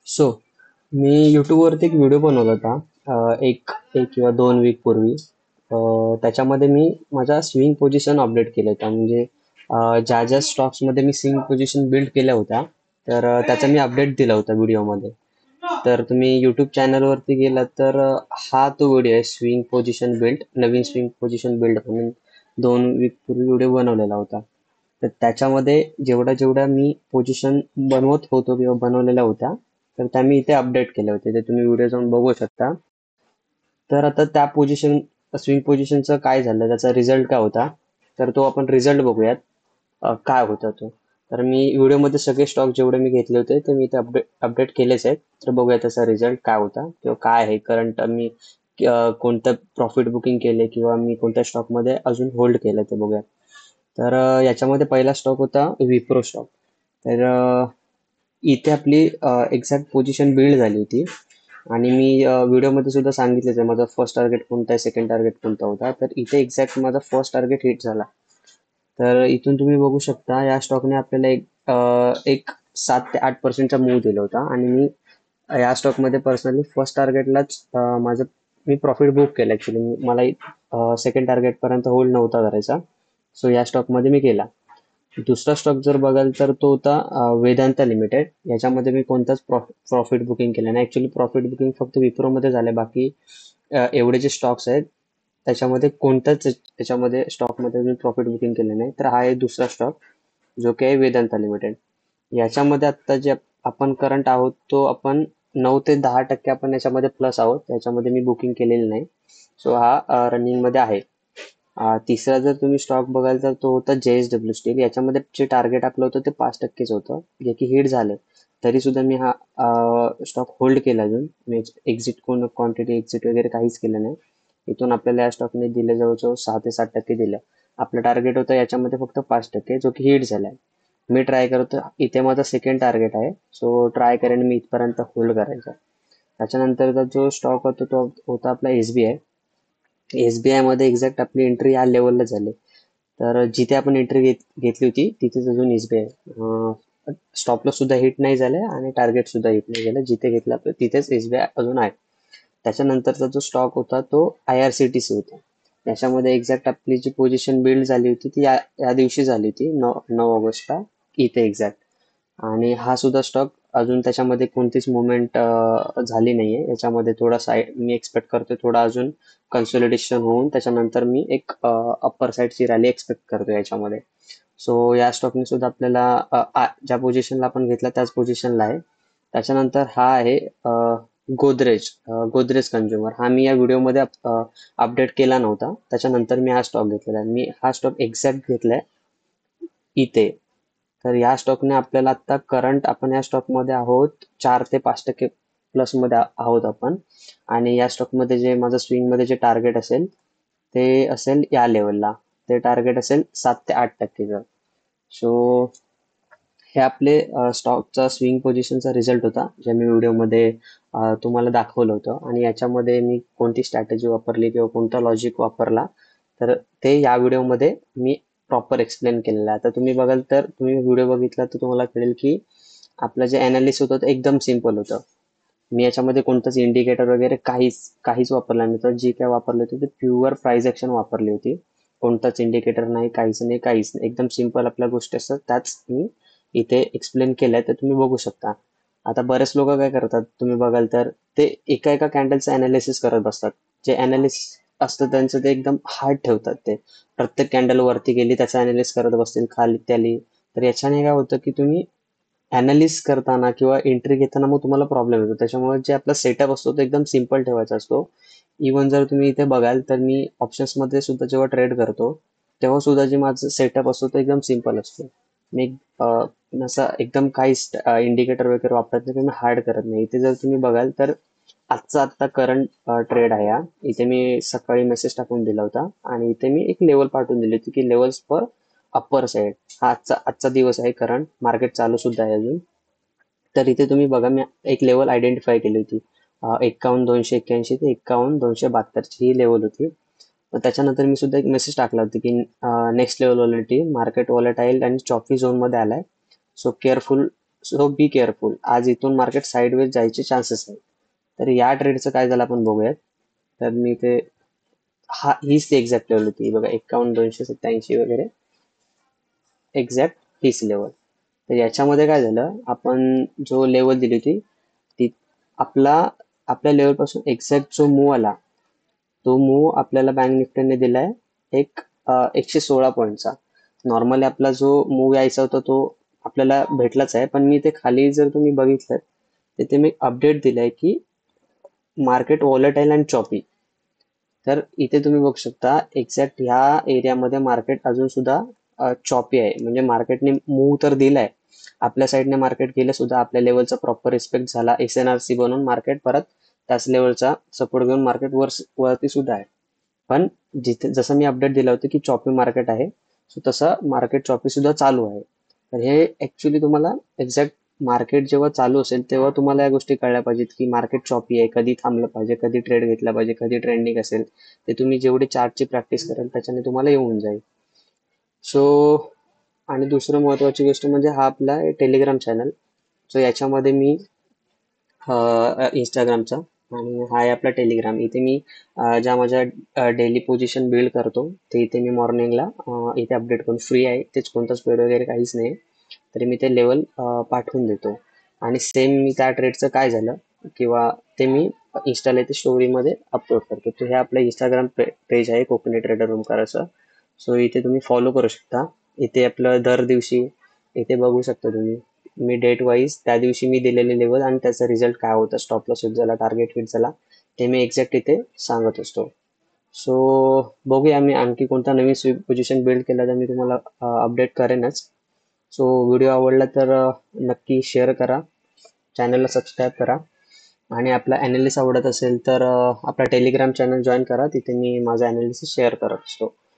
So मी यूट्यूबवरती एक video बनवला होता. एक एक किंवा 2 वीक पूर्वी. त्याच्यामध्ये मी माझा स्विंग पोझिशन अपडेट केलं होतं. म्हणजे ज्या ज्या स्टॉक्समध्ये मी स्विंग पोझिशन बिल्ड केल्या होत्या, तर त्याचा मी अपडेट दिला होता व्हिडिओमध्ये. तर तुम्ही यूट्यूब चॅनलवरती गेलात तर हा तो व्हिडिओ आहे, स्विंग पोझिशन बिल्ड, नवीन स्विंग पोझिशन बिल्ड म्हणून 2 वीक पूर्वी व्हिडिओ बनवलेला होता. तर त्याच्यामध्ये जेवढ्या जेवढ्या मी पोझिशन बनवत होतो किंवा बनवलेल्या होत्या, तर त्या मी इथे अपडेट केल्या होत्या. ते तुम्ही व्हिडिओ जाऊन बघू शकता. तर आता त्या पोझिशन, स्विंग पोझिशनचं काय झालं, त्याचा रिझल्ट काय होता, तर तो आपण रिझल्ट बघूयात. काय होता तो. तर मी व्हिडिओमध्ये सगळे स्टॉक जेवढे मी घेतले होते ते मी इथे अपडेट अपडेट केलेच आहेत. तर बघूया त्याचा रिझल्ट काय होता किंवा काय आहे करंट, मी कोणतं प्रॉफिट बुकिंग केले किंवा मी कोणत्या स्टॉकमध्ये अजून होल्ड केलं ते बघूया. तर याच्यामध्ये पहिला स्टॉक होता विप्रो स्टॉक. तर इथे आपली एक्झॅक्ट पोझिशन बिल्ड झाली होती. आणि मी व्हिडिओमध्ये सुद्धा सांगितलेच आहे माझा फर्स्ट टार्गेट कोणता आहे, सेकंड टार्गेट कोणता होता. तर इथे एक्झॅक्ट माझा फर्स्ट टार्गेट हिट झाला. तर इथून तुम्ही बघू शकता या स्टॉकने आपल्याला एक 7 ते 8%चा मूव दिला होता. आणि मी या स्टॉकमध्ये पर्सनली फर्स्ट टार्गेटलाच माझं मी प्रॉफिट बुक केलं. ॲक्च्युली मला सेकंड टार्गेटपर्यंत होल्ड नव्हता करायचा. सो या स्टॉकमध्ये मी केला. दुसरा स्टॉक जर बघाल तर तो होता वेदांता लिमिटेड. याच्यामध्ये मी कोणताच प्रॉफिट बुकिंग केलं नाही. ॲक्च्युली प्रॉफिट बुकिंग फक्त विप्रोमध्ये झालं. बाकी एवढे जे स्टॉक्स आहेत त्याच्यामध्ये कोणत्याच त्याच्यामध्ये स्टॉकमध्ये मी प्रॉफिट बुकिंग केलं नाही. तर हा आहे दुसरा स्टॉक, जो की आहे वेदांता लिमिटेड. याच्यामध्ये आता जे आपण करंट आहोत तो आपण 9 ते 10% आपण याच्यामध्ये प्लस आहोत. याच्यामध्ये मी बुकिंग केलेली नाही. सो हा रनिंगमध्ये आहे. तिसरा जर तुम्ही स्टॉक बघाल तर तो होता JSW स्टील. याच्यामध्ये जे टार्गेट आपलं होतं ते 5%च होतं, जे की हिट झालं. तरी सुद्धा मी हा स्टॉक होल्ड केला. अजून मी एक्झिट क्वांटिटी एक्झिट वगैरे काहीच केलं नाही. इथून आपल्याला या स्टॉकने दिले जवळजवळ 6 ते 7% दिलं. आपलं टार्गेट होतं याच्यामध्ये फक्त 5%, जो की हिट झालाय. मी ट्राय करतो, इथे माझा सेकंड टार्गेट आहे. सो ट्राय करेन मी इथपर्यंत होल्ड करायचा. त्याच्यानंतरचा जो स्टॉक होता तो होता आपला SBI. SBI मध्ये एक्झॅक्ट आपली एंट्री या लेवलला झाली. तर जिथे आपण एंट्री घेतली होती तिथेच अजून SBI स्टॉप लॉस सुद्धा हिट नाही झाले आणि टार्गेट सुद्धा हिट नाही झालं. जिथे घेतलं आपलं तिथेच SBI अजून आहे. त्याच्यानंतरचा जो स्टॉक होता तो IRCTC होता. त्याच्यामध्ये एक्झॅक्ट आपली जी पोझिशन बिल्ड झाली होती ती या दिवशी झाली होती, 9 ऑगस्टला, इथे एक्झॅक्ट. आणि हा सुद्धा स्टॉक अजून त्याच्यामध्ये कोणतीच मुवमेंट झाली नाहीये. याच्यामध्ये थोडा साईड मी एक्सपेक्ट करतोय, थोडा अजून कन्सोलिडेशन होऊन त्याच्यानंतर मी एक अप्पर साईडची रॅली एक्सपेक्ट करतोय याच्यामध्ये. सो या स्टॉकने सुद्धा आपल्याला ज्या पोझिशनला आपण घेतला त्याच पोझिशनला आहे. त्याच्यानंतर हा आहे गोदरेज कंझ्युमर. हा मी या व्हिडिओमध्ये अपडेट केला नव्हता. त्याच्यानंतर मी हा स्टॉक घेतलेला आहे. मी हा स्टॉक एक्झॅक्ट घेतलाय इथे. तर या स्टॉकने आपल्याला आता करंट आपण या स्टॉकमध्ये आहोत 4 ते 5% प्लस मध्ये आहोत आपण. आणि या स्टॉकमध्ये जे माझं स्विंग मध्ये जे टार्गेट असेल ते असेल या लेवलला. ते टार्गेट असेल 7 ते 8%चं. सो हे आपले स्टॉकचा स्विंग पोझिशनचा रिझल्ट होता, जे मी व्हिडिओमध्ये तुम्हाला दाखवलं होतं. आणि याच्यामध्ये मी कोणती स्ट्रॅटेजी वापरली किंवा कोणता लॉजिक वापरला, तर ते या व्हिडिओमध्ये मी प्रॉपर एक्सप्लेन केलेलं आहे. आता तुम्ही बघाल तर तुम्ही व्हिडिओ बघितला तर तुम्हाला कळेल की आपलं जे अनालिसिस होतं ते एकदम सिम्पल होतं. मी याच्यामध्ये कोणतंच इंडिकेटर वगैरे काहीच काहीच वापरलं नव्हतं. जी काय वापरली होती ते प्युअर प्राइस ऍक्शन वापरली होती. कोणताच इंडिकेटर नाही, काहीच नाही, काहीच नाही. एकदम सिम्पल आपल्या गोष्टी असतात, त्याच मी इथे एक्सप्लेन केलंय. तर तुम्ही बघू शकता. आता बरेच लोक काय करतात तुम्ही बघाल तर ते एका एका कॅन्डलचं अनालिसिस करत बसतात. जे अनालिसिस असतं त्यांचं ते एकदम हार्ड ठेवतात. ते प्रत्येक कॅन्डल वरती गेली त्याचं अनालिसिस करत बसतील, खाली त्याली. तर याच्याने काय होतं की तुम्ही अनालिसिस करताना किंवा एंट्री घेताना मग तुम्हाला प्रॉब्लेम येतो. त्याच्यामुळे जे आपला सेटअप असतो तो एकदम सिम्पल ठेवायचा असतो. इवन जर तुम्ही इथे बघाल तर मी ऑप्शन्समध्ये सुद्धा जेव्हा ट्रेड करतो तेव्हा सुद्धा जे माझं सेटअप असतो तो एकदम सिम्पल असतो. मी असं एकदम काहीच इंडिकेटर वगैरे वापरत नाही किंवा हार्ड करत नाही. इथे जर तुम्ही बघाल तर आत्ता करंट ट्रेड आहे हा. इथे मी सकाळी मेसेज टाकून दिला होता आणि इथे मी एक लेवल पाठवून दिली होती की लेवल्स फॉर अप्पर साईड. हा आजचा आजचा दिवस आहे. करंट मार्केट चालू सुद्धा आहे अजून. तर इथे तुम्ही बघा मी एक लेवल आयडेंटिफाय केली होती. 51,281 ते 51,272 ही लेवल होती. मग त्याच्यानंतर मी सुद्धा एक मेसेज टाकला होता की नेक्स्ट लेवल व्हॉलेटिलिटी, मार्केट व्हॉलेटाईल आणि चॉपी झोन मध्ये आलाय. So careful so be careful. आज इथून मार्केट साईडवेज जायचे चान्सेस आहेत. तर या ट्रेडचं काय झालं आपण बघूयात. तर मी ते हीच ती एक्झॅक्ट लेवल होती बघा, 51,287 वगैरे, एक्झॅक्ट हीच लेवल. तर याच्यामध्ये काय झालं, आपण जो लेवल दिली होती ती आपला आपल्या लेवल पासून एक्झॅक्ट जो मूव आला, तो मूव आपल्याला बँक निफ्टीने दिलाय एक 116 पॉईंटचा. नॉर्मली आपला जो मूव यायचा होता तो आपल्याला भेटलाच आहे, पण मी ते खाली जर तुम्ही बघितलं तिथे मी अपडेट दिलाय की मार्केट वॉलेटाईल अँड चॉपी. तर इथे तुम्ही बघू शकता एक्झॅक्ट ह्या एरियामध्ये मार्केट अजून सुद्धा चॉपी आहे. म्हणजे मार्केटने मूव तर दिलाय, आपल्या साईडने मार्केट गेलं सुद्धा, आपल्या लेवलचा प्रॉपर रिस्पेक्ट झाला, SNRC बनवून मार्केट परत त्याच लेवलचा सपोर्ट घेऊन मार्केट वरती सुद्धा आहे. पण जिथे जसं मी अपडेट दिलं होतं की चॉपी मार्केट आहे, सो तसं मार्केट चॉपी सुद्धा चालू आहे. तर हे ऍक्च्युली तुम्हाला एक्झॅक्ट मार्केट जेव्हा चालू असेल तेव्हा तुम्हाला या गोष्टी कळल्या पाहिजेत की मार्केट चॉपी आहे, कधी थांबलं पाहिजे, कधी ट्रेड घेतला पाहिजे, कधी ट्रेंडिंग असेल. ते तुम्ही जेवढी चार्टची प्रॅक्टिस कराल त्याच्याने तुम्हाला येऊन जाईल. सो आणि दुसरं महत्वाची गोष्ट म्हणजे हा आपला टेलिग्राम चॅनल. सो याच्यामध्ये मी इंस्टाग्रामचा आणि हा आहे आपला टेलिग्राम. इथे मी ज्या माझ्या डेली पोझिशन बिल्ड करतो ते इथे मी मॉर्निंगला इथे अपडेट करून फ्री आहे. तेच कोणताच पेड वगैरे काहीच नाही, तरी मी ते लेवल पाठवून देतो. आणि सेम मी त्या ट्रेडचं काय झालं किंवा ते मी इन्स्टाला इथे स्टोरीमध्ये अपलोड करतो. तर हे आपलं इंस्टाग्राम पेज आहे, कोकणी ट्रेडर ओमकार असं. सो इथे तुम्ही फॉलो करू शकता. इथे आपलं दर दिवशी इथे बघू शकता तुम्ही, मी डेट वाईज त्या दिवशी मी दिलेले लेवल आणि त्याचा रिझल्ट काय होता, स्टॉप लॉस हिट झाला, टार्गेट हिट झाला, ते मी एक्झॅक्ट इथे सांगत असतो. सो बघूया, मी आणखी कोणता नवीन स्विप पोझिशन बिल्ड केला तर मी तुम्हाला अपडेट करेनच. सो व्हिडिओ आवडला तर नक्की शेअर करा, चॅनलला सबस्क्राईब करा, आणि आपला ॲनालिसिस आवडत असेल तर आपला टेलिग्राम चॅनल जॉईन करा. तिथे मी माझा ॲनालिसिस शेअर करत असतो.